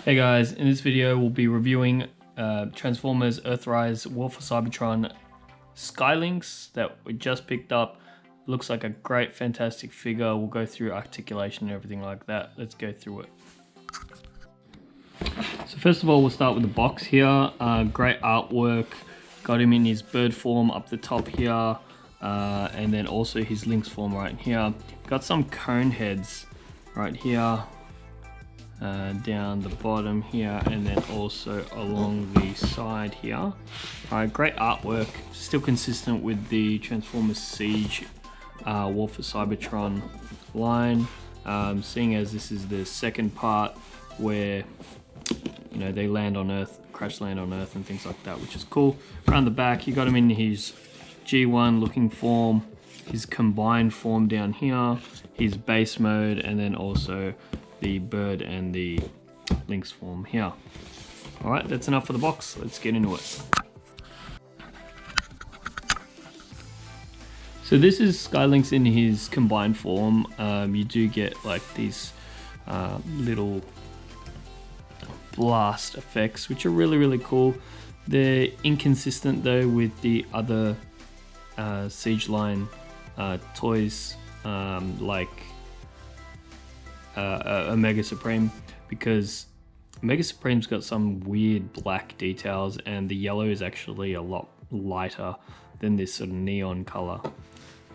Hey guys, in this video we'll be reviewing Transformers Earthrise War for Cybertron Skylynx that we just picked up. Looks like a great, fantastic figure. We'll go through articulation and everything like that. Let's go through it. So first of all, we'll start with the box here. Great artwork. Got him in his bird form up the top here. And then also his Lynx form right here. Got some cone heads right here. Down the bottom here, and then also along the side here. Great artwork, still consistent with the Transformers Siege War for Cybertron line. Seeing as this is the second part where they land on Earth, crash land on Earth and things like that, which is cool. Around the back, you got him in his G1 looking form, his combined form down here, his base mode, and then also the bird and the Lynx form here. Alright, that's enough for the box. Let's get into it. So this is Skylynx in his combined form. You do get like these little blast effects, which are really cool. They're inconsistent though with the other Siege line toys, like Omega Supreme, because Omega Supreme's got some weird black details and the yellow is actually a lot lighter than this sort of neon color.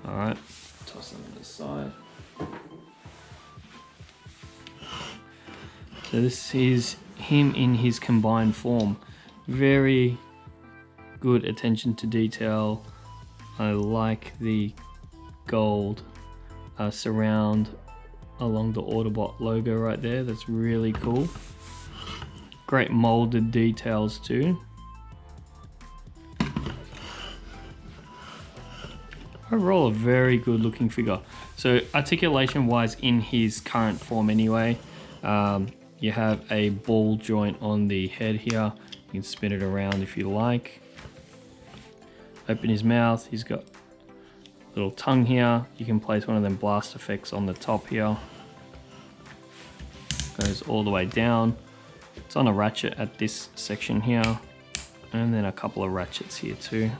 Alright, toss them to the side. So this is him in his combined form. Very good attention to detail. I like the gold surround along the Autobot logo right there. That's really cool. Great molded details too. Overall, a very good looking figure. So articulation wise, in his current form anyway, you have a ball joint on the head here. You can spin it around if you like. Open his mouth. He's got little tongue here. You can place one of them blast effects on the top here. Goes all the way down. It's on a ratchet at this section here, and then a couple of ratchets here too.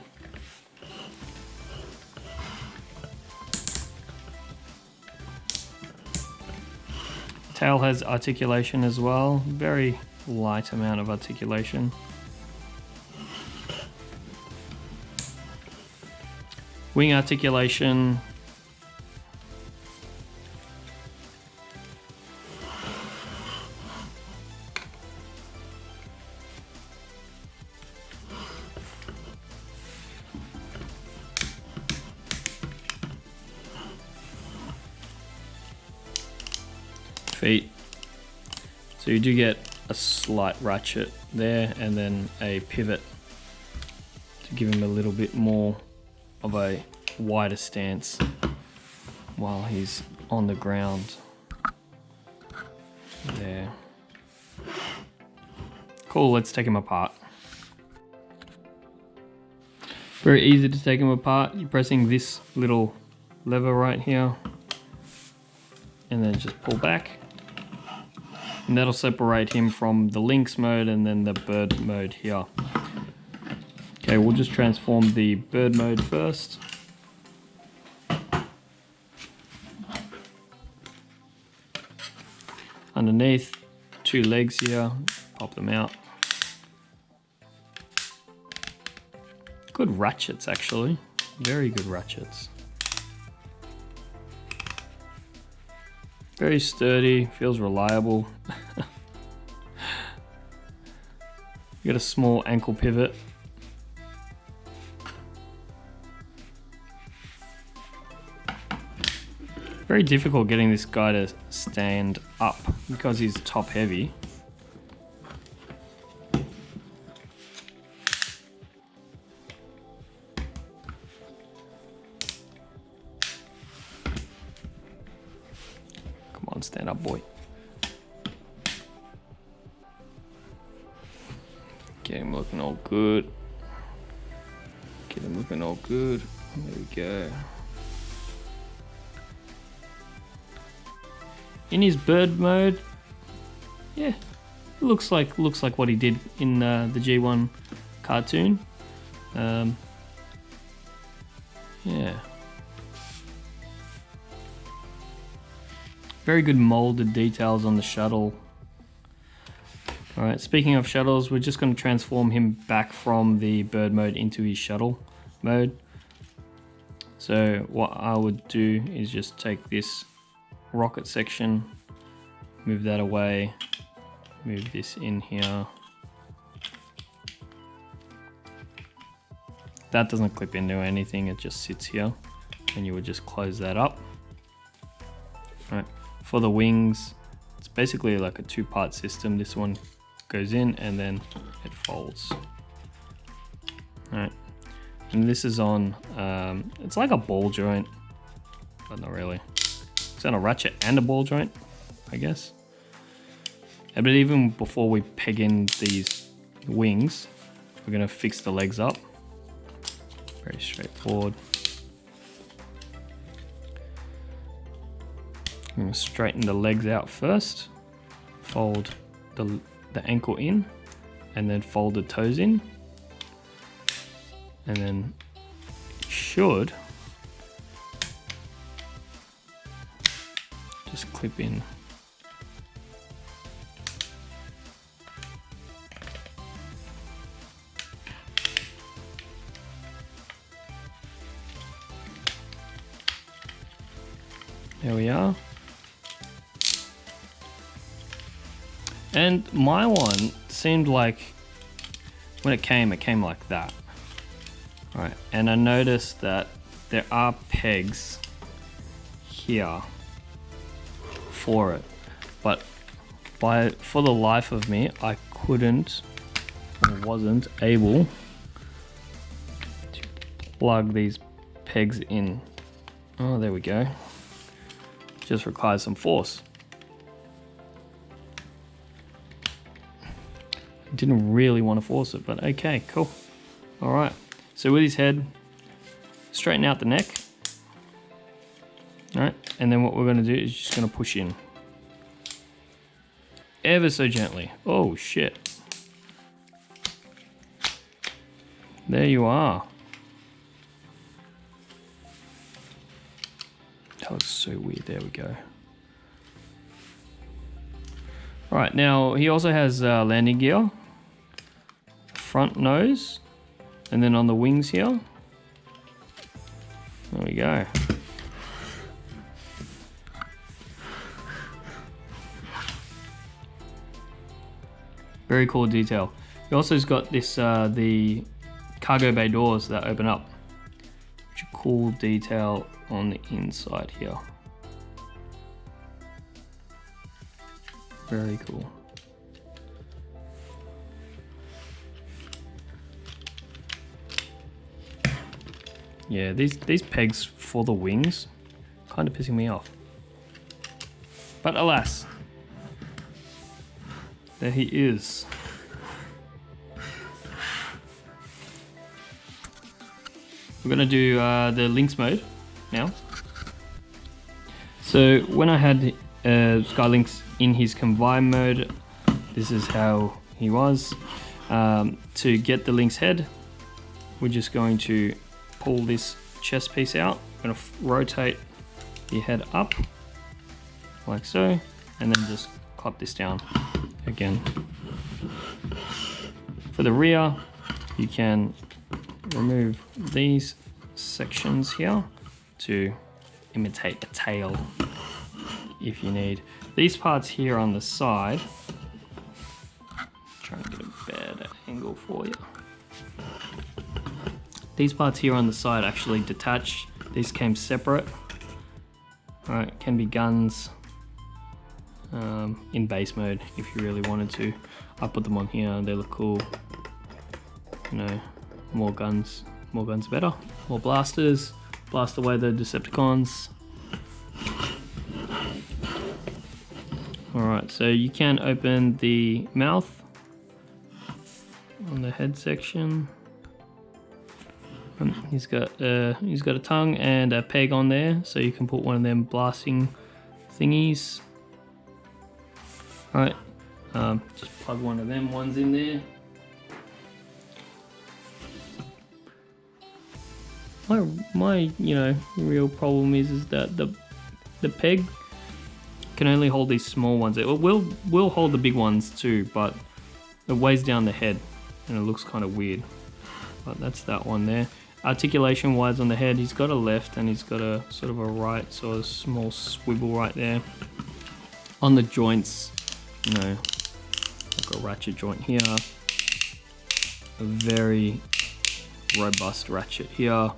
Tail has articulation as well. Very light amount of articulation. Wing articulation. Feet. So you do get a slight ratchet there and then a pivot to give him a little bit more of a wider stance while he's on the ground there. Cool, let's take him apart. Very easy to take him apart. You're pressing this little lever right here and then just pull back, and that'll separate him from the Lynx mode and then the bird mode here. Okay, we'll just transform the bird mode first. Underneath, 2 legs here, pop them out. Good ratchets actually, very good ratchets. Very sturdy, feels reliable. You got a small ankle pivot. Very difficult getting this guy to stand up because he's top heavy. Come on, stand up, boy. Get him looking all good. Get him looking all good. There we go. In his bird mode, yeah, looks like what he did in the G1 cartoon. Yeah. Very good molded details on the shuttle. Alright, speaking of shuttles, we're just going to transform him back from the bird mode into his shuttle mode. So what I would do is just take this rocket section, move that away, move this in here. That doesn't clip into anything, it just sits here, and you would just close that up. Alright, for the wings, it's basically like a two-part system. This one goes in and then it folds. Alright, and this is on, it's like a ball joint, but not really. It's on a ratchet and a ball joint, I guess. But even before we peg in these wings, we're gonna fix the legs up. Very straightforward. I'm gonna straighten the legs out first, fold the ankle in, and then fold the toes in. And then it should just clip in. There we are. And my one seemed like, when it came like that. All right, and I noticed that there are pegs here for it, but for the life of me, I couldn't or wasn't able to plug these pegs in. Oh, there we go. Just requires some force. Didn't really want to force it, but okay, cool. All right, so with his head, straighten out the neck. All right, and then what we're gonna do is just gonna push in. Ever so gently. Oh shit. There you are. That looks so weird, there we go. All right, now he also has landing gear, front nose, and then on the wings here, there we go. Very cool detail. He also has got this, the cargo bay doors that open up, which are cool detail on the inside here. Very cool. Yeah, these pegs for the wings kind of pissing me off. But alas, there he is. We're gonna do the Lynx mode now. So when I had Skylynx in his combine mode, this is how he was. To get the Lynx head, we're just going to pull this chest piece out. I'm going to rotate the head up like so, and then just clap this down again. For the rear, you can remove these sections here to imitate a tail if you need. These parts here on the side, try and get a better angle for you. These parts here on the side actually detach. These came separate. All right, can be guns in base mode if you really wanted to. I put them on here, they look cool. You know, more guns better. More blasters, blast away the Decepticons. Alright, so you can open the mouth on the head section. He's got a tongue and a peg on there, so you can put one of them blasting thingies. Alright, Just plug one of them ones in there. My real problem is that the peg can only hold these small ones. It will hold the big ones too, but it weighs down the head and it looks kind of weird. But that's that one there. Articulation wise on the head, he's got a left and he's got a sort of a right, so a small swivel right there. On the joints, like a ratchet joint here, a very robust ratchet here.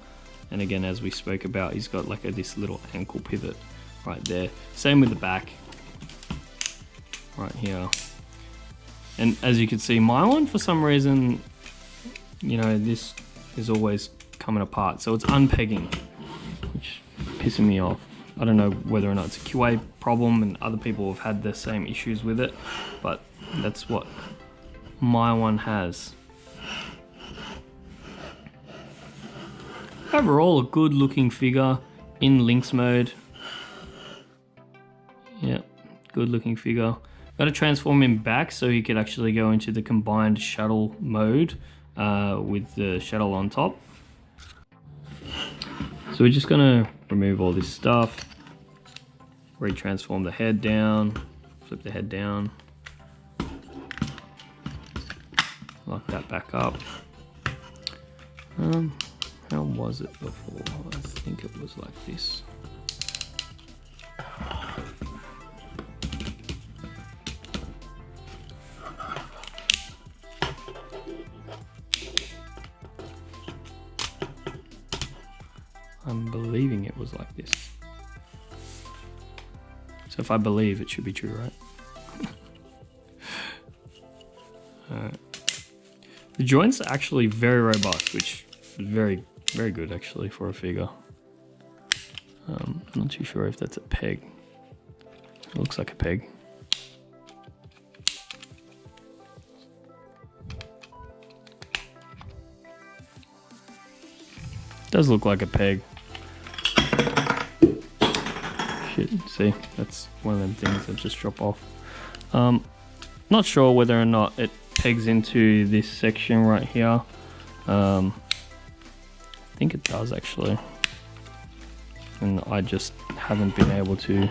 And again, as we spoke about, he's got like this little ankle pivot right there. Same with the back, right here. And as you can see, my one, for some reason, this is always coming apart. So it's unpegging, which is pissing me off. I don't know whether or not it's a QA problem and other people have had the same issues with it, but that's what my one has. Overall, a good looking figure in Lynx mode. Yeah, good looking figure. Got to transform him back so he could actually go into the combined shuttle mode with the shuttle on top. So we're just gonna remove all this stuff, retransform the head down, flip the head down, lock that back up. How was it before? I think it was like this. I'm believing it was like this. So if I believe, it should be true, right? Alright. The joints are actually very robust, which is very good actually for a figure. I'm not too sure if that's a peg. It looks like a peg. Does look like a peg. Shit, see, that's one of them things that just drop off. Not sure whether or not it pegs into this section right here. I think it does actually. And I just haven't been able to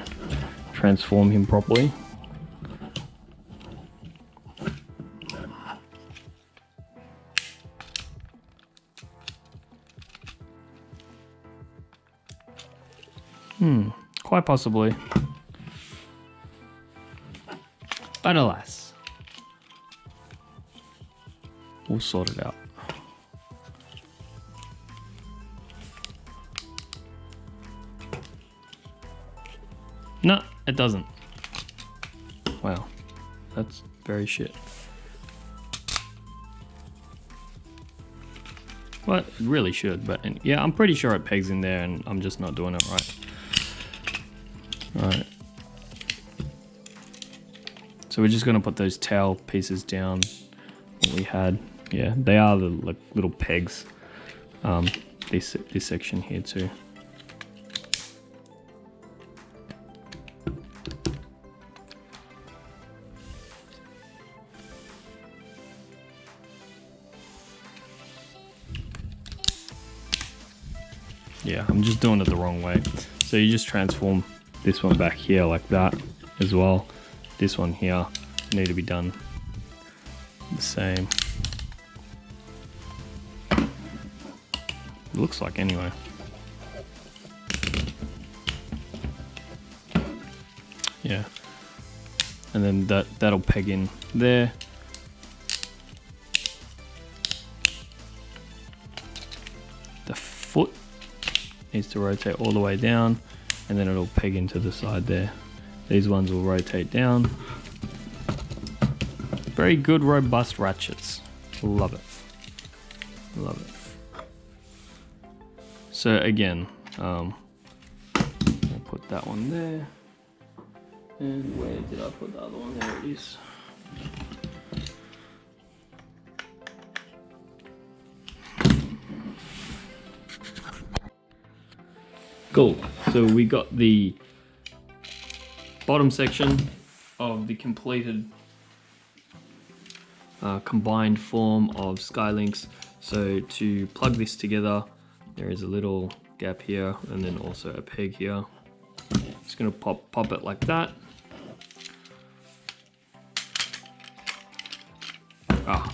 transform him properly. Quite possibly. But alas, we'll sort it out. No, it doesn't. Wow, that's very shit. Well, it really should, but yeah, I'm pretty sure it pegs in there and I'm just not doing it right. Alright. So we're just gonna put those tail pieces down that we had. Yeah, they are the like little pegs. This section here too. Yeah, I'm just doing it the wrong way. So you just transform this one back here like that as well. This one here need to be done the same. It looks like anyway. Yeah. And then that'll peg in there. The foot needs to rotate all the way down and then it'll peg into the side there. These ones will rotate down. Very good, robust ratchets. Love it. Love it. So again, I'll put that one there. And where did I put the other one? There it is. Cool. So we got the bottom section of the completed combined form of Skylynx. So to plug this together, there is a little gap here and then also a peg here. Just gonna pop it like that.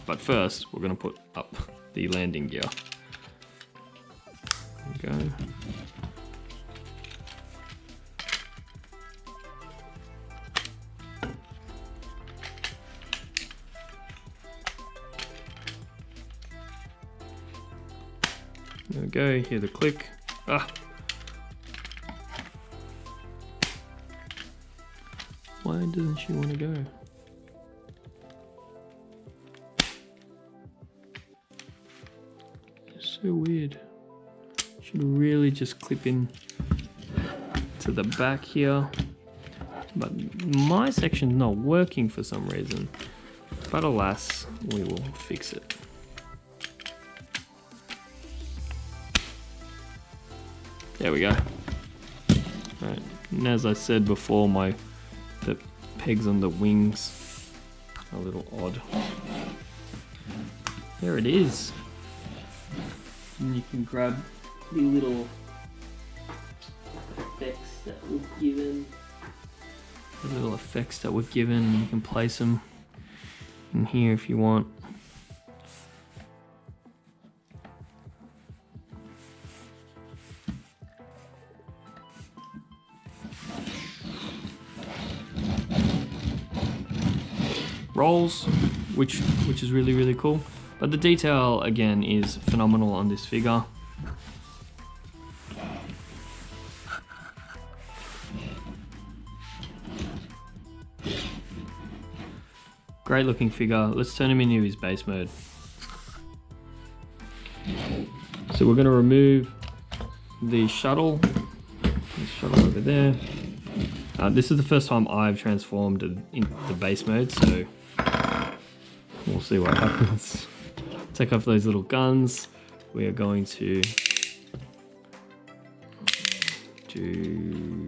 But first we're gonna put up the landing gear. There we go. There we go, hear the click. Why doesn't she want to go? It's so weird. Should really just clip in to the back here. But my section's not working for some reason. But alas, we will fix it. There we go. Right. And as I said before, the pegs on the wings are a little odd. There it is. And you can grab the little effects that were given. The little effects that were given, and you can place them in here if you want. Rolls, which is really cool, but the detail again is phenomenal on this figure. Great looking figure. Let's turn him into his base mode. So we're going to remove the shuttle. The shuttle over there. This is the first time I've transformed in the base mode, so we'll see what happens. Take off those little guns. We are going to do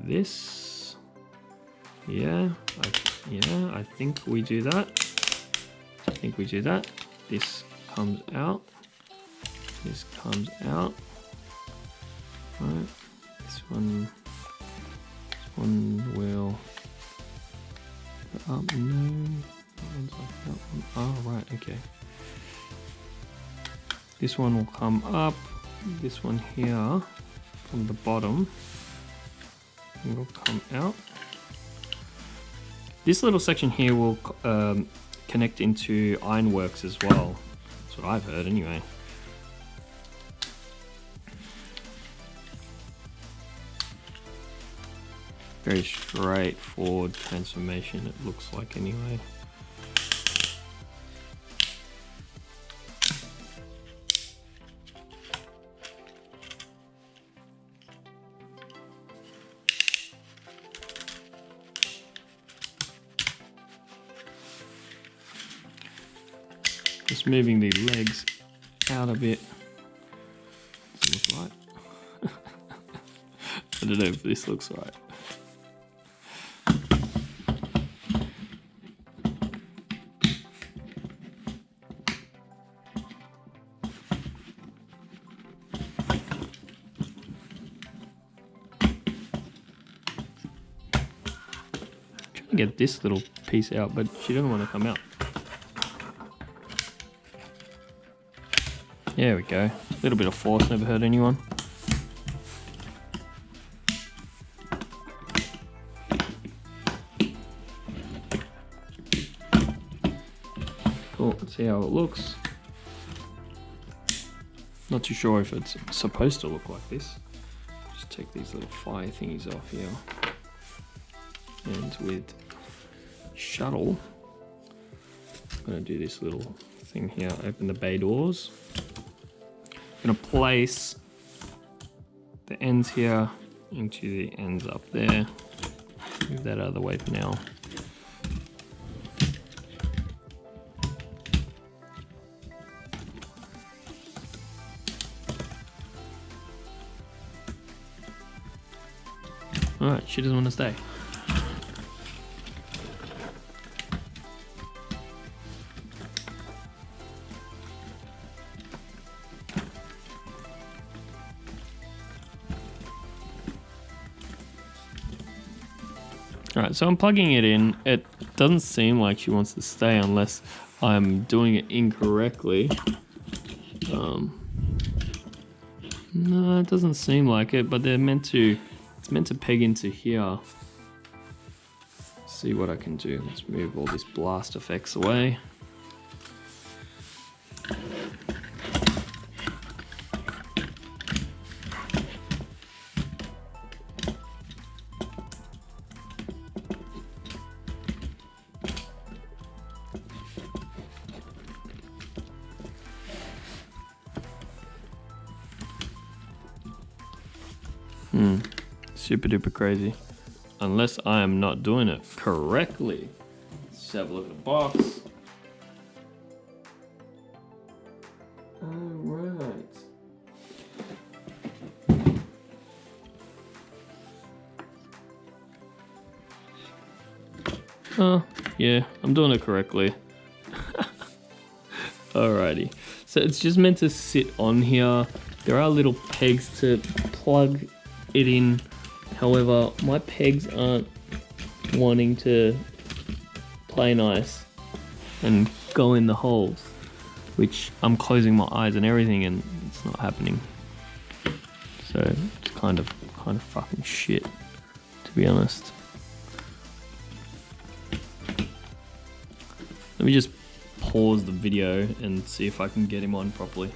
this. Yeah, I think we do that. This comes out. This comes out. Right. This one will go up. No. That one's like that one. Oh, right, okay. This one will come up. This one here from the bottom will come out. This little section here will connect into ironworks as well. That's what I've heard anyway. Very straightforward transformation, it looks like anyway. Just moving the legs out a bit. Does it look right? I don't know if this looks right. Trying to get this little piece out, but she doesn't want to come out. There we go. A little bit of force never hurt anyone. Cool, let's see how it looks. Not too sure if it's supposed to look like this. Just take these little fire thingies off here. And with shuttle, I'm gonna do this little thing here, open the bay doors. I'm gonna place the ends here into the ends up there. Move that out of the way for now. Alright, she doesn't want to stay. Alright, so I'm plugging it in. It doesn't seem like she wants to stay unless I'm doing it incorrectly. No, it doesn't seem like it, but it's meant to peg into here. See what I can do. Let's move all these blast effects away. Super duper crazy. Unless I am not doing it correctly. Let's have a look at the box. Alright. Oh, yeah, I'm doing it correctly. Alrighty. So it's just meant to sit on here. There are little pegs to plug it in. However, my pegs aren't wanting to play nice and go in the holes, which I'm closing my eyes and everything and it's not happening. So it's kind of fucking shit, to be honest. Let me just pause the video and see if I can get him on properly.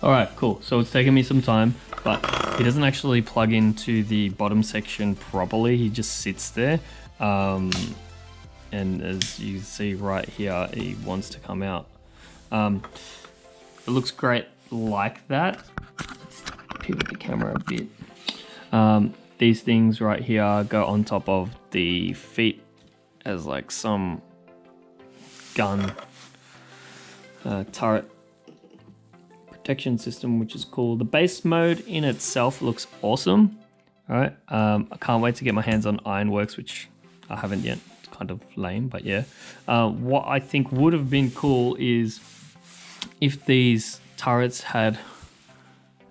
Alright, cool. So it's taken me some time, but he doesn't actually plug into the bottom section properly. He just sits there. And as you can see right here, he wants to come out. It looks great like that. Let's pivot the camera a bit. These things right here go on top of the feet as like some gun turret protection system, which is cool. The base mode in itself looks awesome. All right, I can't wait to get my hands on Ironworks, which I haven't yet. It's kind of lame, but yeah. What I think would have been cool is if these turrets had a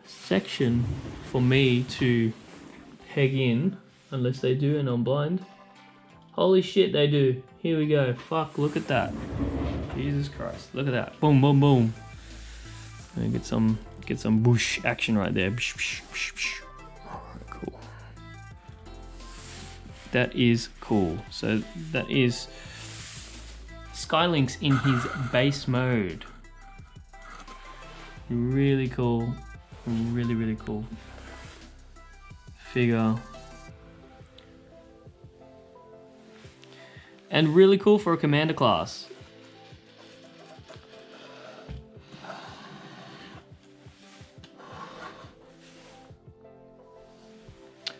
section for me to peg in, unless they do, and I'm blind. Holy shit, they do. Here we go. Fuck, look at that. Jesus Christ, look at that. Boom, boom, boom. And get some whoosh action right there. Alright, cool. That is cool. So that is Skylynx in his base mode. Really cool. Really, really cool figure. And really cool for a commander class.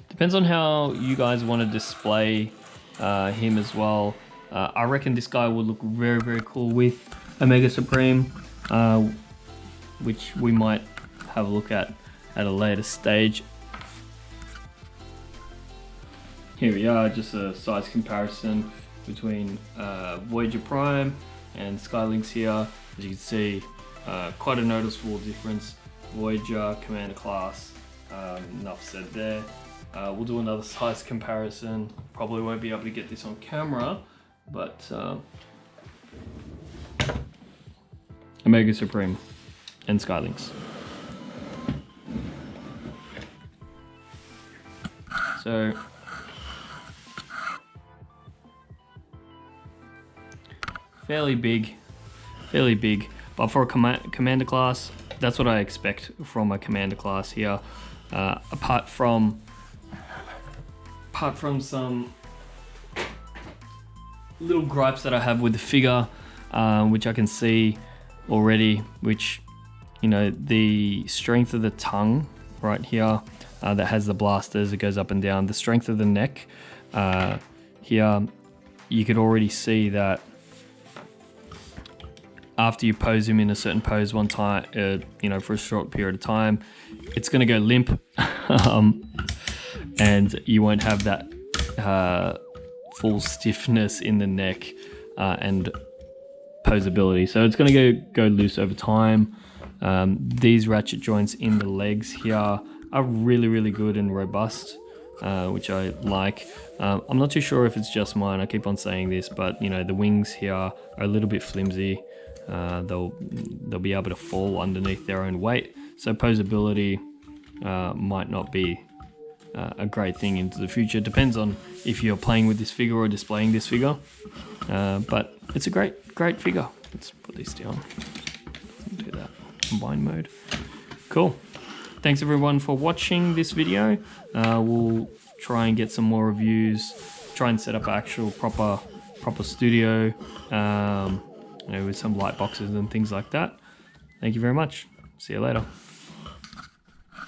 Depends on how you guys want to display him as well. I reckon this guy would look very, very cool with Omega Supreme, which we might have a look at a later stage. Here we are, just a size comparison between Voyager Prime and Skylynx here. As you can see, quite a noticeable difference. Voyager, Commander class, enough said there. We'll do another size comparison. Probably won't be able to get this on camera, but Omega Supreme and Skylynx. So fairly big, but for a commander class, that's what I expect from a commander class here. Apart from some little gripes that I have with the figure, which I can see already, which, you know, the strength of the tongue right here that has the blasters, it goes up and down. The strength of the neck here, you could already see that after you pose him in a certain pose one time, you know, for a short period of time, it's going to go limp. And you won't have that full stiffness in the neck and posability. So it's going to go loose over time. These ratchet joints in the legs here are really, really good and robust. which I like. I'm not too sure if it's just mine, I keep on saying this, but you know, the wings here are a little bit flimsy. They'll be able to fall underneath their own weight, so posability might not be a great thing into the future. Depends on if you're playing with this figure or displaying this figure, but it's a great figure. Let's put this down. Do that combine mode. Cool. Thanks everyone for watching this video. We'll try and get some more reviews, try and set up an actual proper studio, you know, with some light boxes and things like that. Thank you very much. See you later.